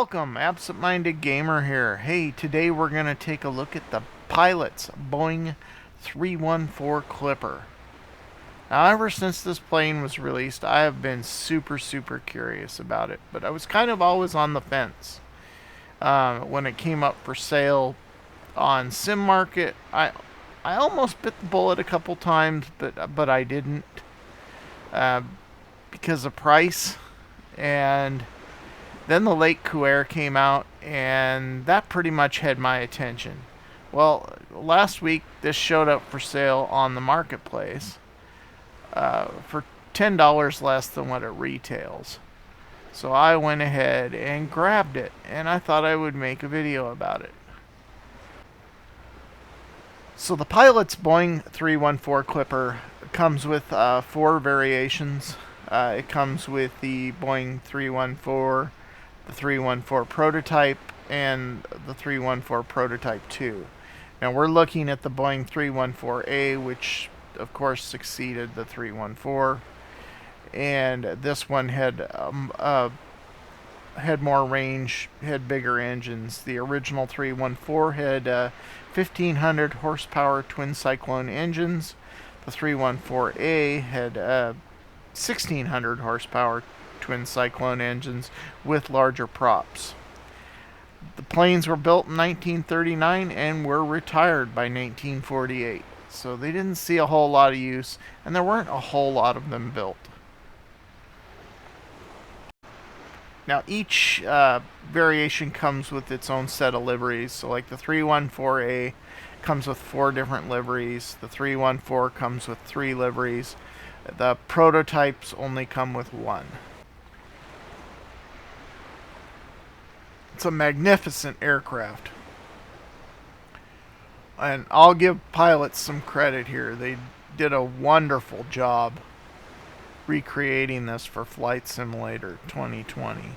Welcome, Absent-Minded Gamer here. Hey, today we're going to take a look at the pilot's Boeing 314 Clipper. Now, ever since this plane was released, I have been super curious about it, but I was kind of always on the fence. When it came up for sale on Sim Market, I almost bit the bullet a couple times, but I didn't because of price. And then the Lake Couer came out, and that pretty much had my attention. Well, last week this showed up for sale on the marketplace for $10 less than what it retails. So I went ahead and grabbed it, and I thought I would make a video about it. So the pilot's Boeing 314 Clipper comes with 4 variations. It comes with the Boeing 314, the 314 prototype, and the 314 prototype 2. Now we're looking at the Boeing 314A, which of course succeeded the 314, and this one had more range, had bigger engines. The original 314 had 1,500 horsepower twin cyclone engines. The 314A had 1,600 horsepower twin cyclone engines with larger props. The planes were built in 1939 and were retired by 1948. So they didn't see a whole lot of use, and there weren't a whole lot of them built. Now each variation comes with its own set of liveries. So like the 314A comes with 4 different liveries. The 314 comes with 3 liveries. The prototypes only come with 1. It's a magnificent aircraft. And I'll give pilots some credit here. They did a wonderful job recreating this for Flight Simulator 2020.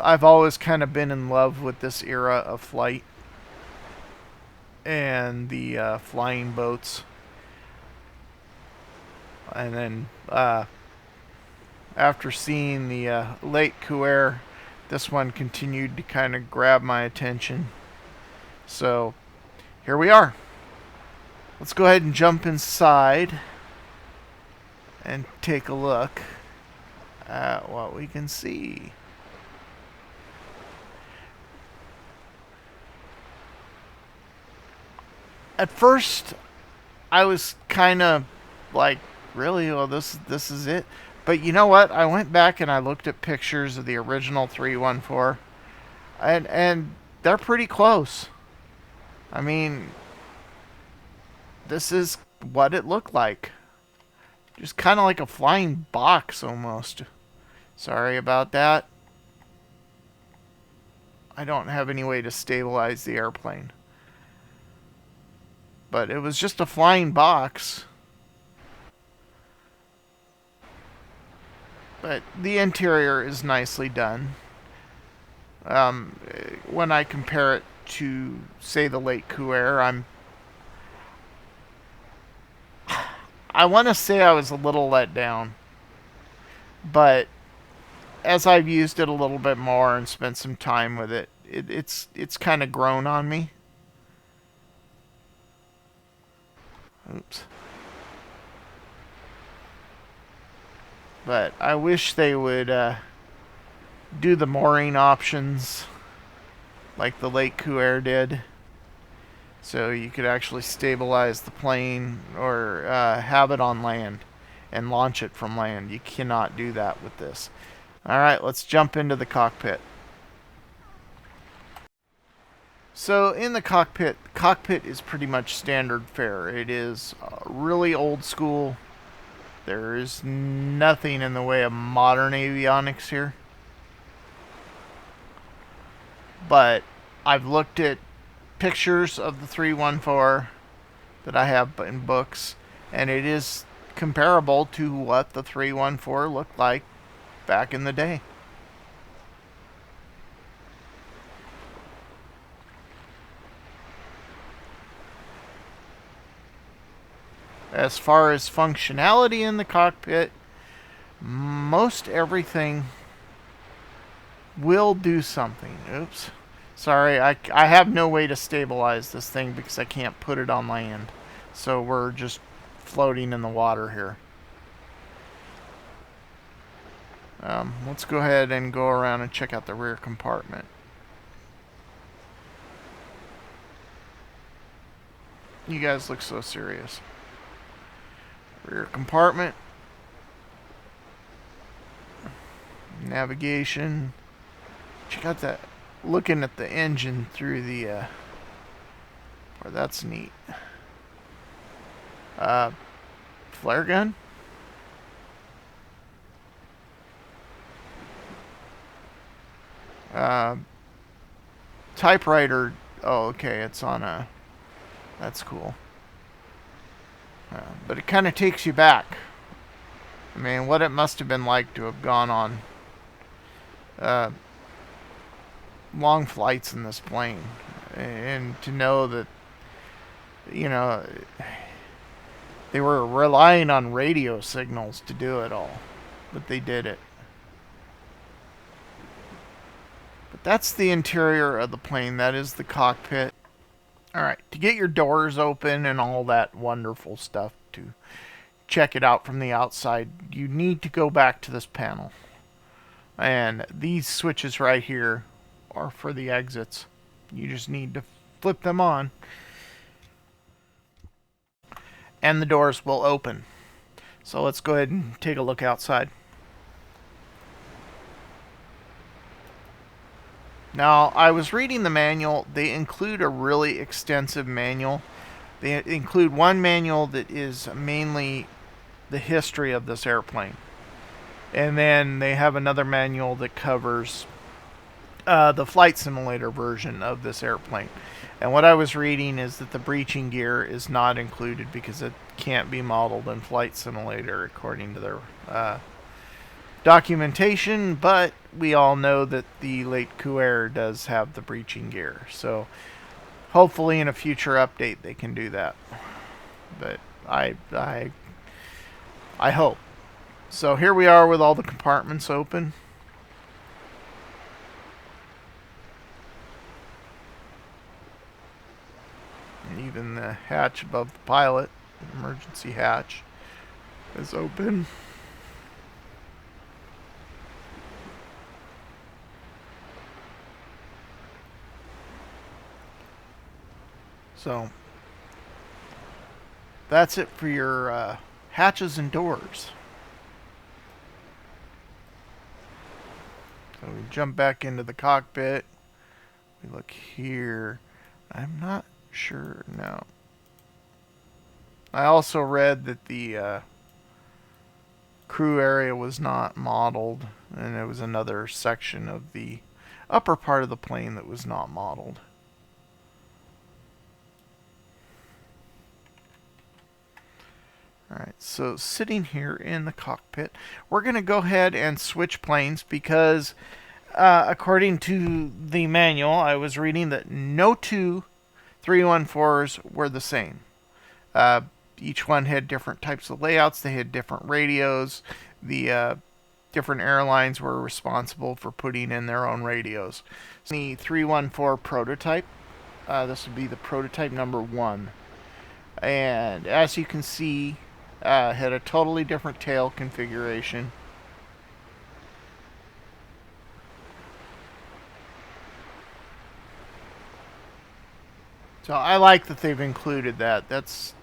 I've always kind of been in love with this era of flight and the flying boats. And then after seeing the Lake Couer, this one continued to kind of grab my attention. So here we are. Let's go ahead and jump inside and take a look at what we can see. At first, I was kind of like, really? Well, this is it? But you know what? I went back and I looked at pictures of the original 314, and they're pretty close. I mean, this is what it looked like. Just kind of like a flying box almost. Sorry about that. I don't have any way to stabilize the airplane. But it was just a flying box. But the interior is nicely done. When I compare it to, say, the Lake Couer, I want to say I was a little let down. But as I've used it a little bit more and spent some time with it, it's kind of grown on me. Oops. But I wish they would do the mooring options like the Lake Couer did, so you could actually stabilize the plane or have it on land and launch it from land. You cannot do that with this. Alright, let's jump into the cockpit. So in the cockpit is pretty much standard fare. It is really old school. There is nothing in the way of modern avionics here. But I've looked at pictures of the 314 that I have in books, and it is comparable to what the 314 looked like back in the day. As far as functionality in the cockpit, most everything will do something. Oops. Sorry, I have no way to stabilize this thing because I can't put it on land. So we're just floating in the water here. Let's go ahead and go around and check out the rear compartment. You guys look so serious. Rear compartment. Navigation. Check out that. Looking at the engine through the... Or that's neat. Flare gun. Typewriter. Oh, okay. It's on a... That's cool. But it kind of takes you back. I mean, what it must have been like to have gone on long flights in this plane. And to know that, you know, they were relying on radio signals to do it all. But they did it. But that's the interior of the plane. That is the cockpit. Alright, to get your doors open and all that wonderful stuff, to check it out from the outside, you need to go back to this panel. And these switches right here are for the exits. You just need to flip them on, and the doors will open. So let's go ahead and take a look outside. Now, I was reading the manual. They include a really extensive manual. They include one manual that is mainly the history of this airplane. And then they have another manual that covers the flight simulator version of this airplane. And what I was reading is that the breaching gear is not included because it can't be modeled in flight simulator according to their documentation, but we all know that the late Couer does have the breaching gear. So hopefully in a future update they can do that. But I hope. So here we are with all the compartments open. And even the hatch above the pilot, the emergency hatch, is open. So that's it for your hatches and doors. So we jump back into the cockpit. We look here. I'm not sure now. I also read that the crew area was not modeled, and there was another section of the upper part of the plane that was not modeled. Alright, so sitting here in the cockpit, we're going to go ahead and switch planes because according to the manual, I was reading that no two 314s were the same. Each one had different types of layouts. They had different radios. The different airlines were responsible for putting in their own radios. The 314 prototype, this would be the prototype number 1. And as you can see, had a totally different tail configuration. So I like that they've included that. That's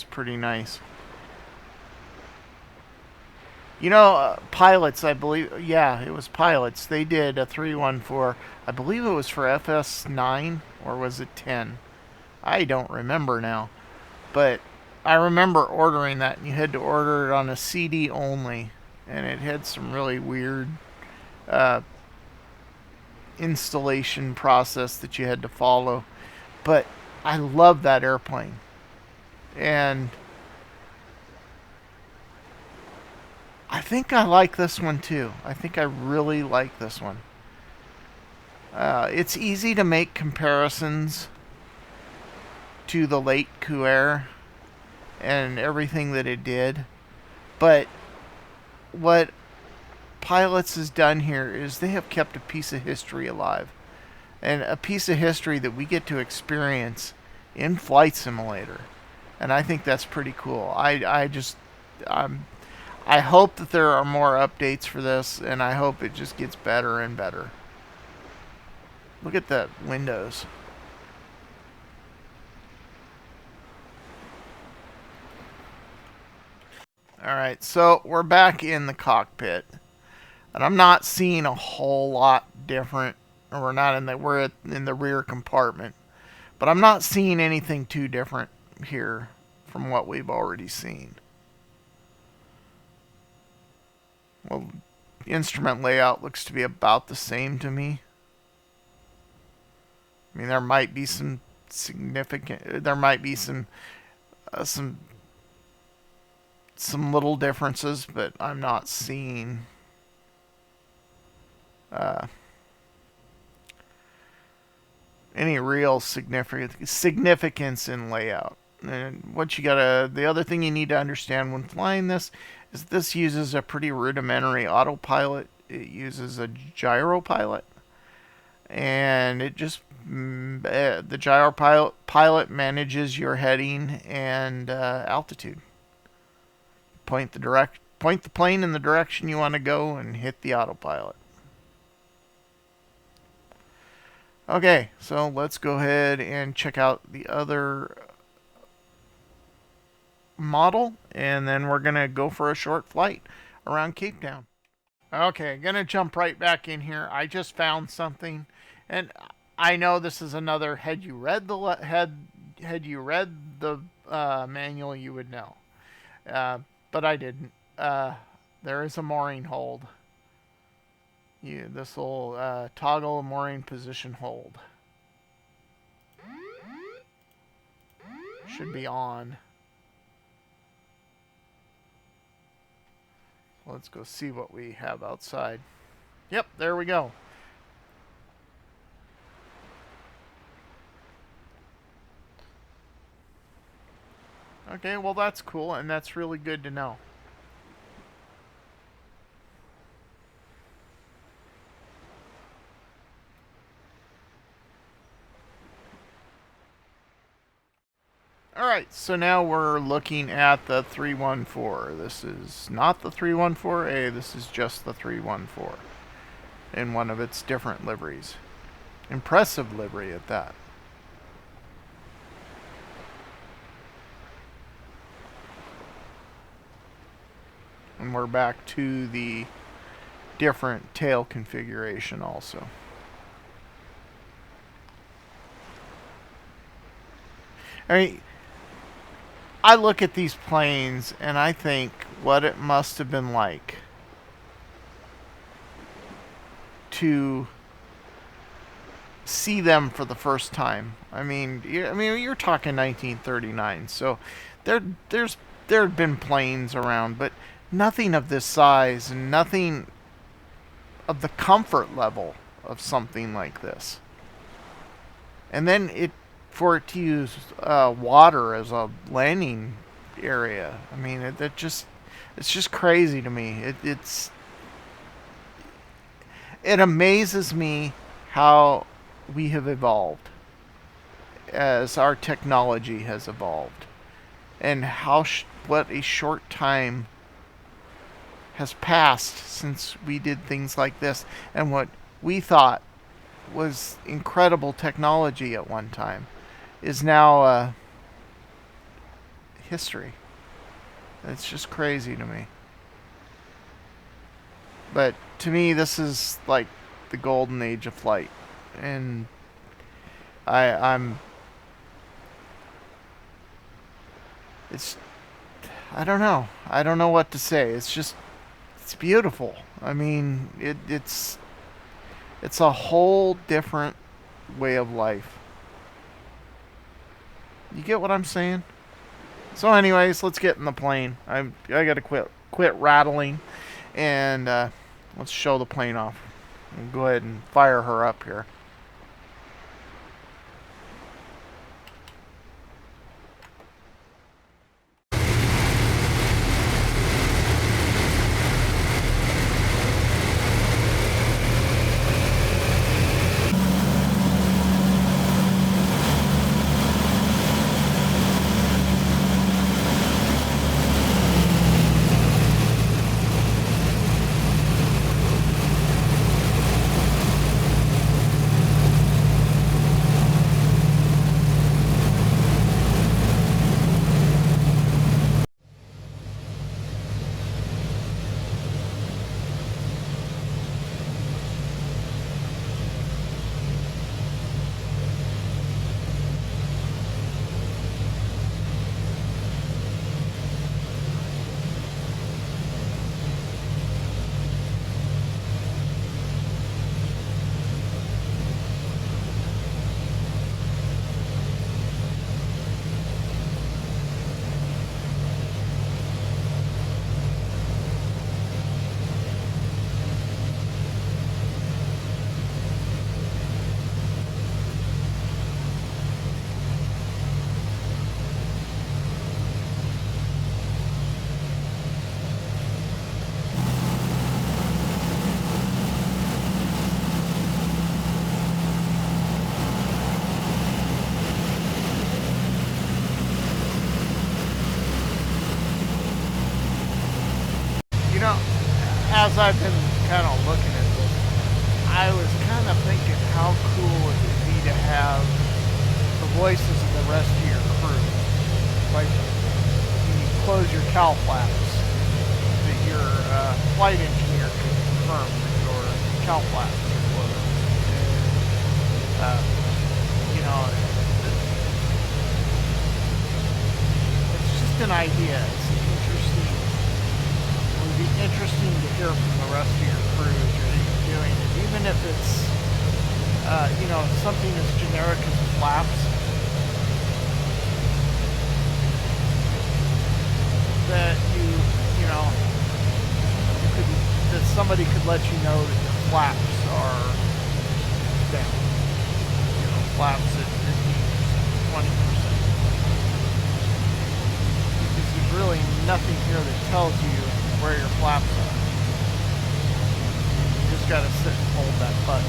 pretty nice. You know, pilots, I believe, yeah, it was pilots. They did a 314. I believe it was for FS9 or was it 10? I don't remember now. But I remember ordering that, and you had to order it on a CD only, and it had some really weird installation process that you had to follow. But I love that airplane. And I think I like this one too. I think I really like this one. It's easy to make comparisons to the late Couer and everything that it did. But what Pilots has done here is they have kept a piece of history alive, and a piece of history that we get to experience in Flight Simulator, and I think that's pretty cool. I hope that there are more updates for this, and I hope it just gets better and better. Look at the windows. Alright, so we're back in the cockpit. And I'm not seeing a whole lot different. We're in the rear compartment. But I'm not seeing anything too different here from what we've already seen. Well, instrument layout looks to be about the same to me. I mean, there might be some some little differences, but I'm not seeing any real significance in layout. And the other thing you need to understand when flying this is this uses a pretty rudimentary autopilot. It uses a gyro pilot, and it just the gyro pilot manages your heading and altitude. Point the plane in the direction you want to go and hit the autopilot. Okay, so let's go ahead and check out the other model, and then we're going to go for a short flight around Cape Town. Okay, gonna jump right back in here. I just found something, and I know this is another. Had you read the manual, you would know, but I didn't. There is a mooring hold. This will toggle mooring position hold. Should be on. Let's go see what we have outside. Yep, there we go. Okay, well that's cool, and that's really good to know. Alright, so now we're looking at the 314. This is not the 314A, this is just the 314 in one of its different liveries. Impressive livery at that. And we're back to the different tail configuration also. I look at these planes and I think what it must have been like to see them for the first time. I mean, you're talking 1939, so there had been planes around, but nothing of this size and nothing of the comfort level of something like this. And then for it to use water as a landing area. I mean, it's just crazy to me. It amazes me how we have evolved as our technology has evolved, and what a short time has passed since we did things like this, and what we thought was incredible technology at one time is now history. It's just crazy to me. But to me, this is like the golden age of flight, and I don't know. I don't know what to say. It's beautiful. I mean, it's a whole different way of life. You get what I'm saying? So anyways, let's get in the plane. I gotta quit rattling, and let's show the plane off. We'll go ahead and fire her up here. as I've been kind of looking at this, I was kind of thinking how cool it would be to have the voices of the rest of your crew. Like, when you close your cowl flaps, that your flight engineer can confirm that your cowl flaps are closed. And, you know, it's just an idea. It's interesting. It would be interesting to hear from the rest of your crew as you're doing it, even if it's, you know, something as generic as flaps. That you know, that somebody could let you know that your flaps are down. You know, flaps at 15%, 20%. Because there's really nothing here that tells you where your flaps are. You just gotta sit and hold that button.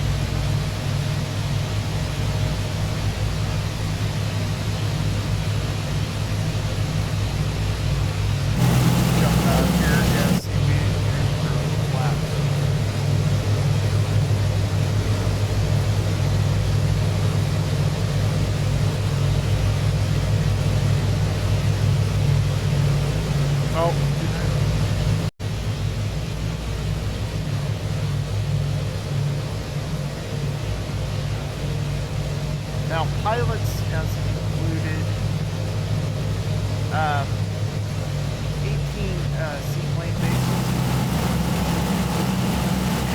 Now, pilots has included 18 seaplane bases,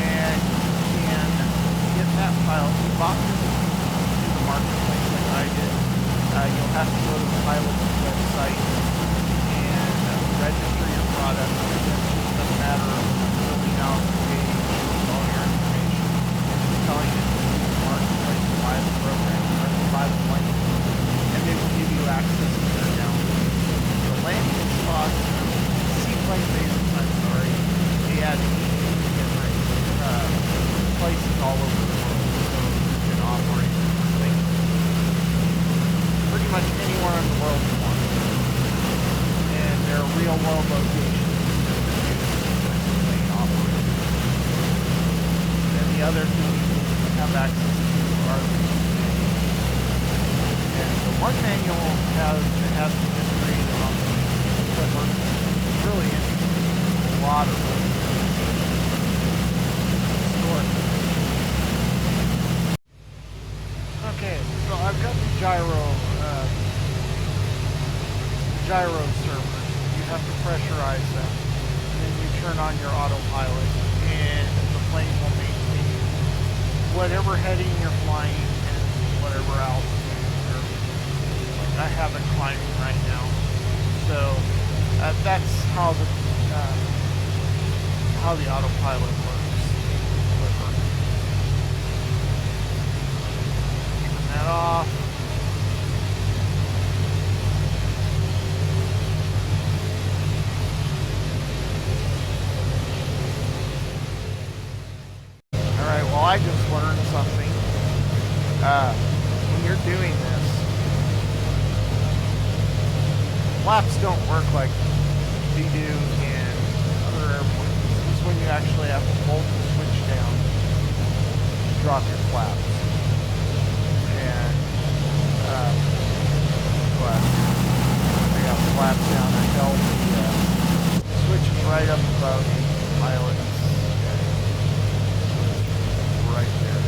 and you can get that pilot. You bought this through the marketplace like I did. You'll have to go to the pilot's website and register your product. It's just a matter of filling out the page with all your information and telling it to the marketplace to buy the program. By the plane, and they will give you access to their account. The landing spots, seaplane bases, I'm sorry, they had 18 different places all over the world, so you can operate this thing pretty much anywhere in the world you want. And they're real world locations that the plane operates. And the other thing you have access to are the one manual has been created on the Clipper. It's really interesting. There's a lot of stories. Okay, so I've got the gyro servers. You have to pressurize them, and then you turn on your autopilot, and the plane will maintain whatever heading you're flying and whatever altitude. I have it climbing right now, so that's how the autopilot works. Turn that off. All right. Well, I just learned something. When you're doing this. Flaps don't work like they do in other airplanes. This is when you actually have to hold the switch down to drop your flaps. And I got the flaps down. I held the switches right up above the pilot. Right there.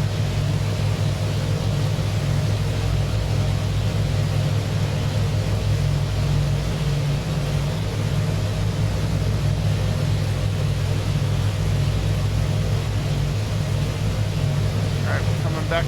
Back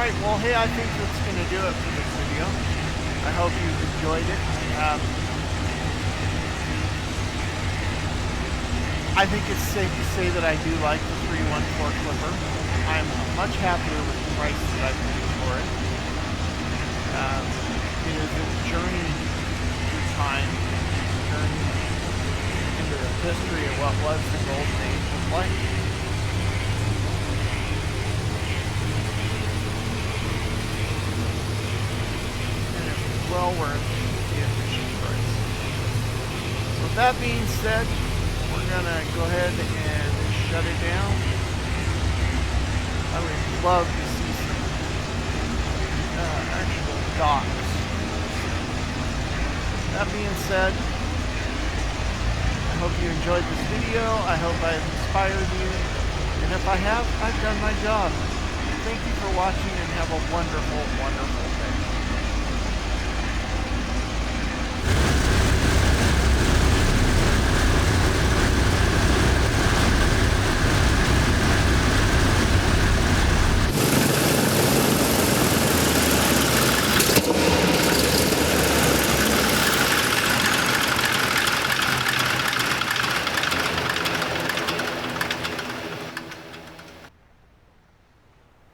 Alright, well, hey, I think that's going to do it for this video. I hope you've enjoyed it. I think it's safe to say that I do like the 314 Clipper. I'm much happier with the price that I paid for it. It is a journey through time, a journey into the history of what was the golden age of life. And it's well worth the admission price. With that being said, we're gonna go ahead and shut it down. I would love to see some actual docks. That being said, I hope you enjoyed this video. I hope I've inspired you. And if I have, I've done my job. Thank you for watching and have a wonderful, wonderful day.